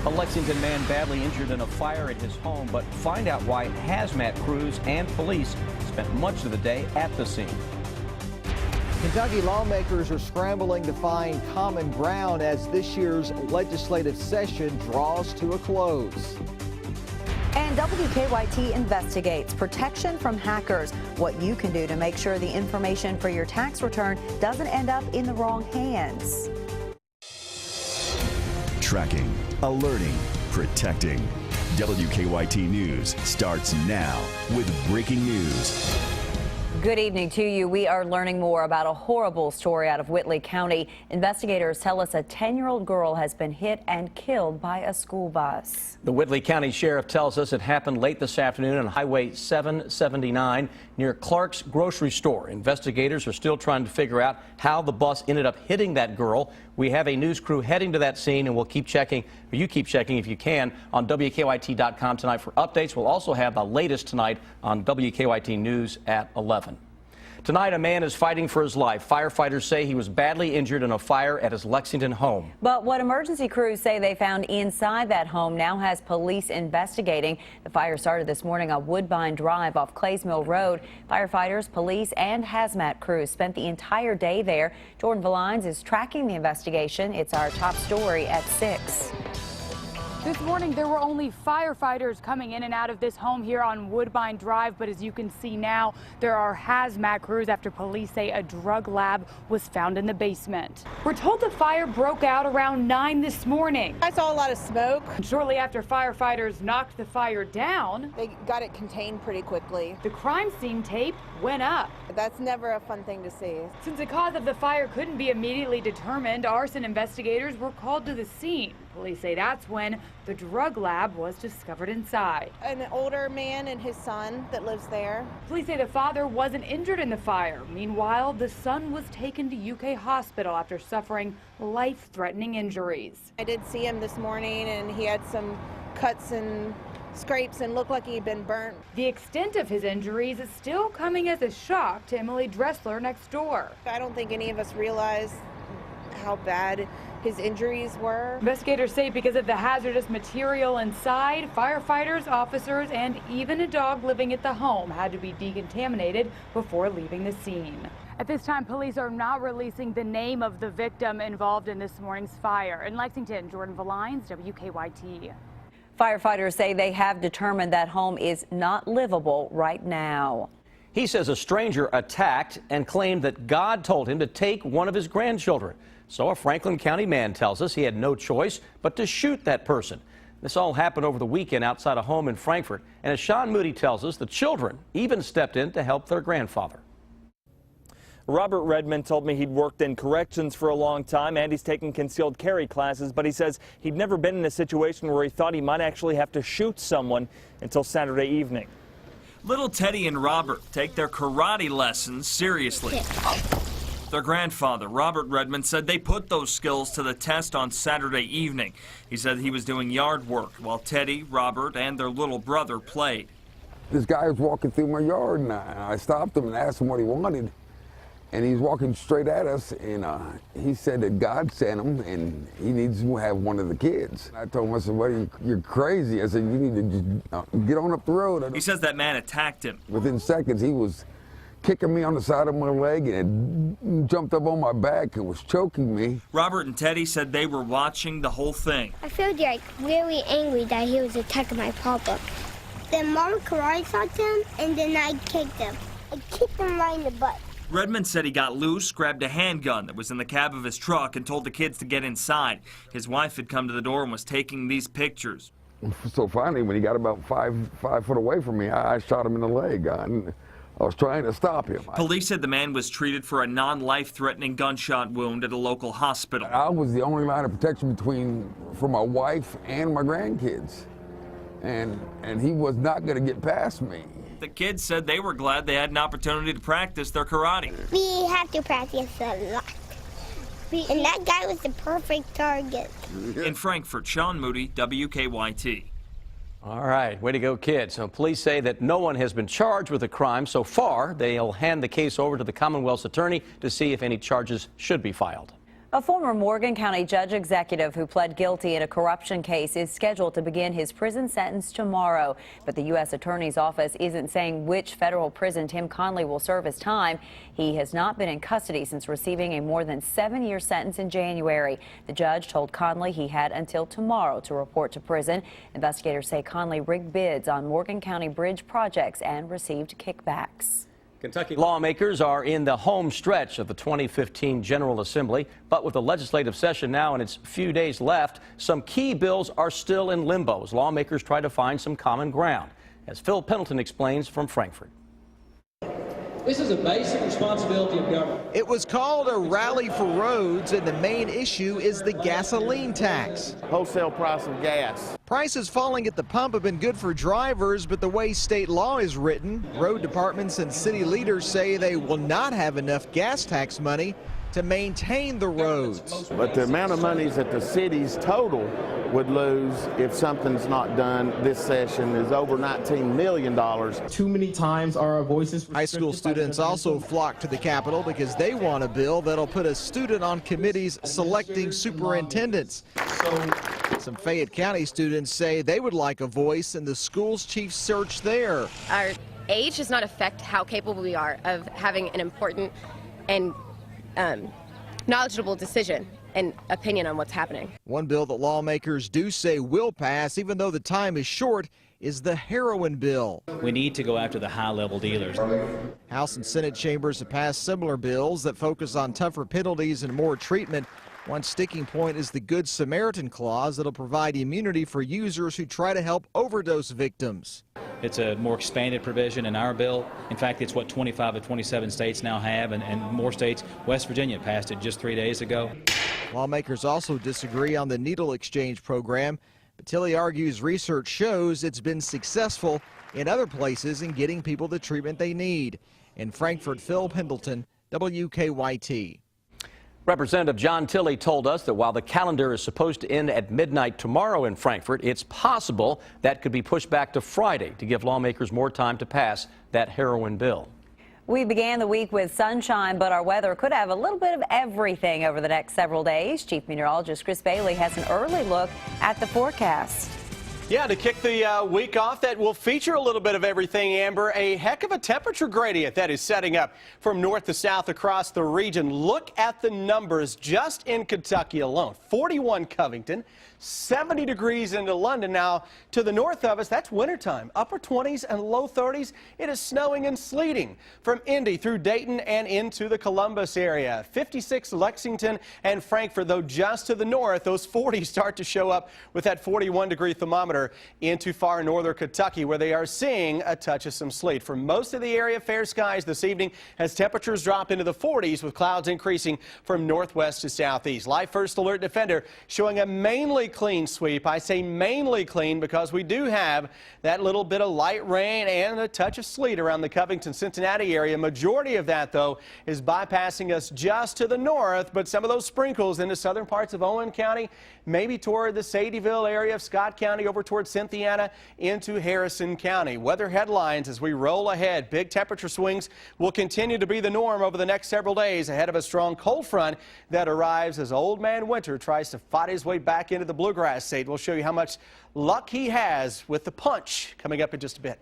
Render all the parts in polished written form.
A Lexington man badly injured in a fire at his home, but find out why hazmat crews and police spent much of the day at the scene. Kentucky lawmakers are scrambling to find common ground as this year's legislative session draws to a close. And WKYT investigates protection from hackers, what you can do to make sure the information for your tax return doesn't end up in the wrong hands. Tracking, alerting, protecting. WKYT News starts now with breaking news. Good evening to you. We are learning more about a horrible story out of Whitley County. Investigators tell us a 10-year-old girl has been hit and killed by a school bus. The Whitley County Sheriff tells us it happened late this afternoon on Highway 779 near Clark's grocery store. Investigators are still trying to figure out how the bus ended up hitting that girl. We have a news crew heading to that scene, and we'll keep checking, or you keep checking if you can, on WKYT.com tonight for updates. We'll also have the latest tonight on WKYT News at 11. Tonight, a man is fighting for his life. Firefighters say he was badly injured in a fire at his Lexington home. But what emergency crews say they found inside that home now has police investigating. The fire started this morning on Woodbine Drive off Clays Mill Road. Firefighters, police, and hazmat crews spent the entire day there. Jordan Valines is tracking the investigation. It's our top story at 6. This morning, there were only firefighters coming in and out of this home here on Woodbine Drive, but as you can see now, there are hazmat crews after police say a drug lab was found in the basement. We're told the fire broke out around 9 this morning. I saw a lot of smoke. Shortly after firefighters knocked the fire down, They got it contained pretty quickly. the crime scene tape went up. That's never a fun thing to see. Since the cause of the fire couldn't be immediately determined, arson investigators were called to the scene. Police say that's when the drug lab was discovered inside. An older man and his son that lives there. Police say the father wasn't injured in the fire. Meanwhile, the son was taken to UK hospital after suffering life-threatening injuries. I did see him this morning and he had some cuts and scrapes and looked like he'd been burnt. The extent of his injuries is still coming as a shock to Emily Dressler next door. I don't think any of us realized how bad his injuries were. Investigators say because of the hazardous material inside, firefighters, officers, and even a dog living at the home had to be decontaminated before leaving the scene. At this time, police are not releasing the name of the victim involved in this morning's fire. In Lexington, Jordan Valines, WKYT. Firefighters say they have determined that home is not livable right now. He says a stranger attacked and claimed that God told him to take one of his grandchildren. So a Franklin County man tells us he had no choice but to shoot that person. This all happened over the weekend outside a home in Frankfort. And as Sean Moody tells us, the children even stepped in to help their grandfather. Robert Redmond told me he'd worked in corrections for a long time and he's taken concealed carry classes, but he says he'd never been in a situation where he thought he might actually have to shoot someone until Saturday evening. Little Teddy and Robert take their karate lessons seriously. Their grandfather, Robert Redmond, said they put those skills to the test on Saturday evening. He said he was doing yard work while Teddy, Robert, and their little brother played. This guy was walking through my yard, and I stopped him and asked him what he wanted. And he's walking straight at us, and he said that God sent him, and he needs to have one of the kids. I told him, I said, well, you're crazy. I said, you need to just get on up the road. He says that man attacked him. Within seconds, he was kicking me on the side of my leg and jumped up on my back and was choking me. Robert and Teddy said they were watching the whole thing. I felt like really angry that he was attacking my papa. Then Mom karate chopped him, and then I kicked him. I kicked him right in the butt. Redmond said he got loose, grabbed a handgun that was in the cab of his truck, and told the kids to get inside. His wife had come to the door and was taking these pictures. So finally, when he got about five foot away from me, I shot him in the leg. I was trying to stop him. Police said the man was treated for a non-life-threatening gunshot wound at a local hospital. I was the only line of protection for my wife and my grandkids. And he was not going to get past me. The kids said they were glad they had an opportunity to practice their karate. We have to practice a lot. And that guy was the perfect target. In Frankfort, Sean Moody, WKYT. All right, way to go, kids. So police say that no one has been charged with a crime so far. They'll hand the case over to the Commonwealth's attorney to see if any charges should be filed. A former Morgan County judge executive who pled guilty in a corruption case is scheduled to begin his prison sentence tomorrow. But the U.S. Attorney's Office isn't saying which federal prison Tim Conley will serve his time. He has not been in custody since receiving a more than 7-year sentence in January. The judge told Conley he had until tomorrow to report to prison. Investigators say Conley rigged bids on Morgan County bridge projects and received kickbacks. Kentucky lawmakers are in the home stretch of the 2015 General Assembly, but with the legislative session now in its few days left, some key bills are still in limbo as lawmakers try to find some common ground. As Phil Pendleton explains from Frankfort. This is a basic responsibility of government. It was called a rally for roads, and the main issue is the gasoline tax. Wholesale price of gas. Prices falling at the pump have been good for drivers, but the way state law is written, road departments and city leaders say they will not have enough gas tax money to maintain the roads. But the amount of money that the cities total would lose if something's not done this session is over $19 million. Too many times our voices. High school students also flock to the Capitol because they want a bill that'll put a student on committees selecting superintendents. Some Fayette County students say they would like a voice in the school's chief search there. Our age does not affect how capable we are of having an important and knowledgeable decision and opinion on what's happening. One bill that lawmakers do say will pass, even though the time is short, is the heroin bill. We need to go after the high-level dealers. House and Senate chambers have passed similar bills that focus on tougher penalties and more treatment. One sticking point is the Good Samaritan clause that'll provide immunity for users who try to help overdose victims. It's a more expanded provision in our bill. In fact, it's what 25 of 27 states now have, and more states. West Virginia passed it just 3 days ago. Lawmakers also disagree on the needle exchange program, but Tilly argues research shows it's been successful in other places in getting people the treatment they need. In Frankfort, Phil Pendleton, WKYT. Representative John Tilley told us that while the calendar is supposed to end at midnight tomorrow in Frankfort, it's possible that could be pushed back to Friday to give lawmakers more time to pass that heroin bill. We began the week with sunshine, but our weather could have a little bit of everything over the next several days. Chief Meteorologist Chris Bailey has an early look at the forecast. Yeah, to kick the week off, that will feature a little bit of everything, Amber. A heck of a temperature gradient that is setting up from north to south across the region. Look at the numbers just in Kentucky alone. 41 Covington, 70 degrees into London. Now, to the north of us, that's wintertime. Upper 20s and low 30s. It is snowing and sleeting from Indy through Dayton and into the Columbus area. 56 Lexington and Frankfort, though just to the north, those 40s start to show up with that 41-degree thermometer into far northern Kentucky, where they are seeing a touch of some sleet. For most of the area, fair skies this evening as temperatures drop into the 40s with clouds increasing from northwest to southeast. Live First Alert Defender showing a mainly clean sweep. I say mainly clean because we do have that little bit of light rain and a touch of sleet around the Covington-Cincinnati area. Majority of that, though, is bypassing us just to the north, but some of those sprinkles into southern parts of Owen County, maybe toward the Sadieville area of Scott County, over towards Cynthiana into Harrison County. Weather headlines as we roll ahead. Big temperature swings will continue to be the norm over the next several days ahead of a strong cold front that arrives as Old Man Winter tries to fight his way back into the bluegrass state. We'll show you how much luck he has with the punch coming up in just a bit.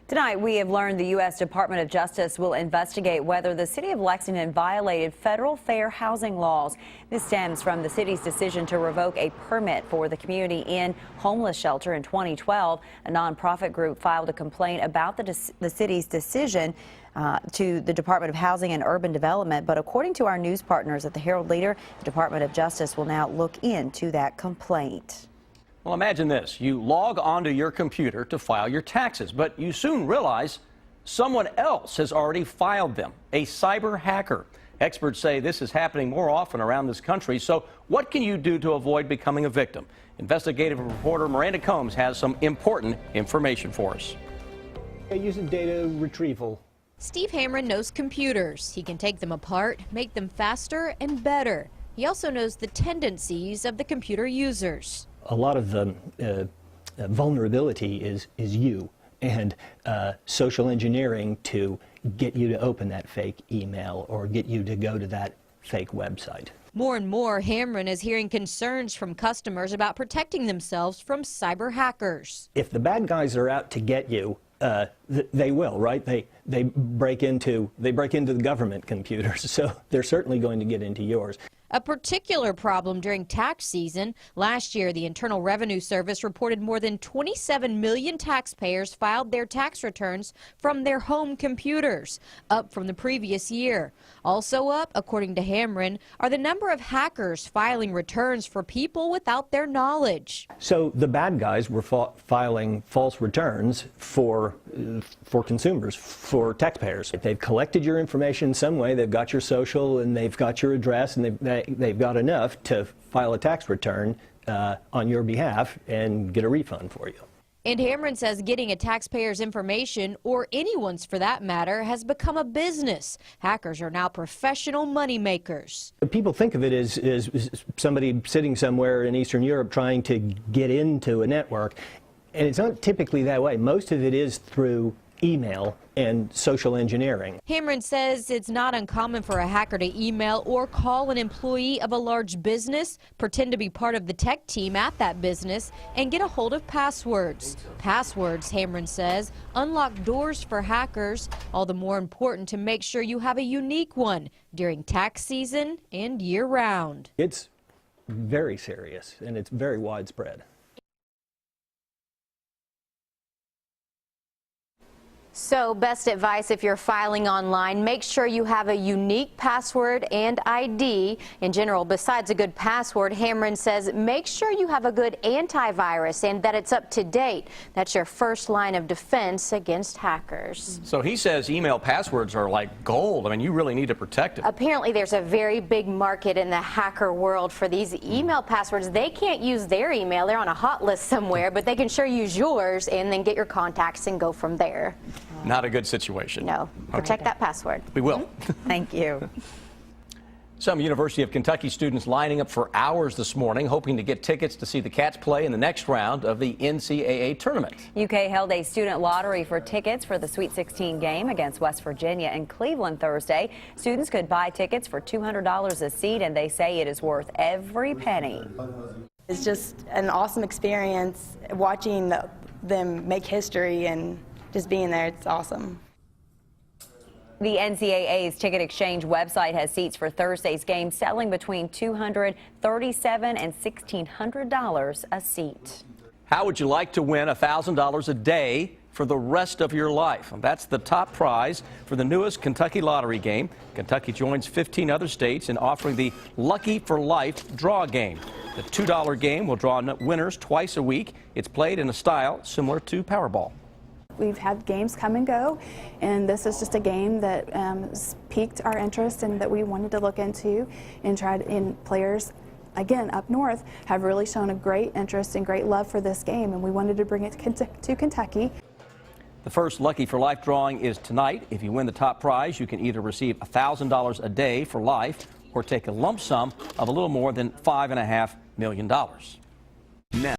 Tonight, we have learned the U.S. Department of Justice will investigate whether the city of Lexington violated federal fair housing laws. This stems from the city's decision to revoke a permit for the Community Inn homeless shelter in 2012. A nonprofit group filed a complaint about the city's decision to the Department of Housing and Urban Development. But according to our news partners at the Herald Leader, the Department of Justice will now look into that complaint. Well, imagine this. You log onto your computer to file your taxes, but you soon realize someone else has already filed them, a cyber hacker. Experts say this is happening more often around this country, so what can you do to avoid becoming a victim? Investigative reporter Miranda Combs has some important information for us. Using data retrieval. Steve Hamron knows computers. He can take them apart, make them faster and better. He also knows the tendencies of the computer users. A lot of the vulnerability is you and social engineering to get you to open that fake email or get you to go to that fake website. More and more, Hamrin is hearing concerns from customers about protecting themselves from cyber hackers. If the bad guys are out to get you, they will, right? They break into the government computers, so they're certainly going to get into yours. A particular problem during tax season. Last year, the Internal Revenue Service reported more than 27 million taxpayers filed their tax returns from their home computers, up from the previous year. Also up, according to Hamrin, are the number of hackers filing returns for people without their knowledge. So the bad guys were filing false returns for consumers, for taxpayers. They've collected your information in some way. They've got your social and they've got your address, and they've got enough to file a tax return on your behalf and get a refund for you. And Hamrin says getting a taxpayer's information, or anyone's for that matter, has become a business. Hackers are now professional money makers. People think of it as somebody sitting somewhere in Eastern Europe trying to get into a network, and it's not typically that way. Most of it is through email and social engineering. Hamrin says it's not uncommon for a hacker to email or call an employee of a large business, pretend to be part of the tech team at that business, and get a hold of passwords. Passwords, Hamrin says, unlock doors for hackers, all the more important to make sure you have a unique one during tax season and year-round. It's very serious, and it's very widespread. So, best advice if you're filing online, make sure you have a unique password and ID. In general, besides a good password, Hamrin says make sure you have a good antivirus and that it's up to date. That's your first line of defense against hackers. So he says email passwords are like gold. I mean, you really need to protect them. Apparently, there's a very big market in the hacker world for these email passwords. They can't use their email. They're on a hot list somewhere, but they can sure use yours and then get your contacts and go from there. Not a good situation. No. Protect that password. We will. Thank you. Some University of Kentucky students lining up for hours this morning, hoping to get tickets to see the Cats play in the next round of the NCAA tournament. UK held a student lottery for tickets for the Sweet 16 game against West Virginia in Cleveland Thursday. Students could buy tickets for $200 a seat, and they say it is worth every penny. It's just an awesome experience watching them make history and just being there. It's awesome. The NCAA's ticket exchange website has seats for Thursday's game selling between $237 and $1,600 a seat. How would you like to win $1,000 a day for the rest of your life? That's the top prize for the newest Kentucky lottery game. Kentucky joins 15 other states in offering the Lucky for Life draw game. The $2 game will draw winners twice a week. It's played in a style similar to Powerball. We've had games come and go, and this is just a game that piqued our interest and that we wanted to look into and tried. And players, again, up north, have really shown a great interest and great love for this game, and we wanted to bring it to Kentucky. The first Lucky for Life drawing is tonight. If you win the top prize, you can either receive $1,000 a day for life or take a lump sum of a little more than $5.5 million. Now.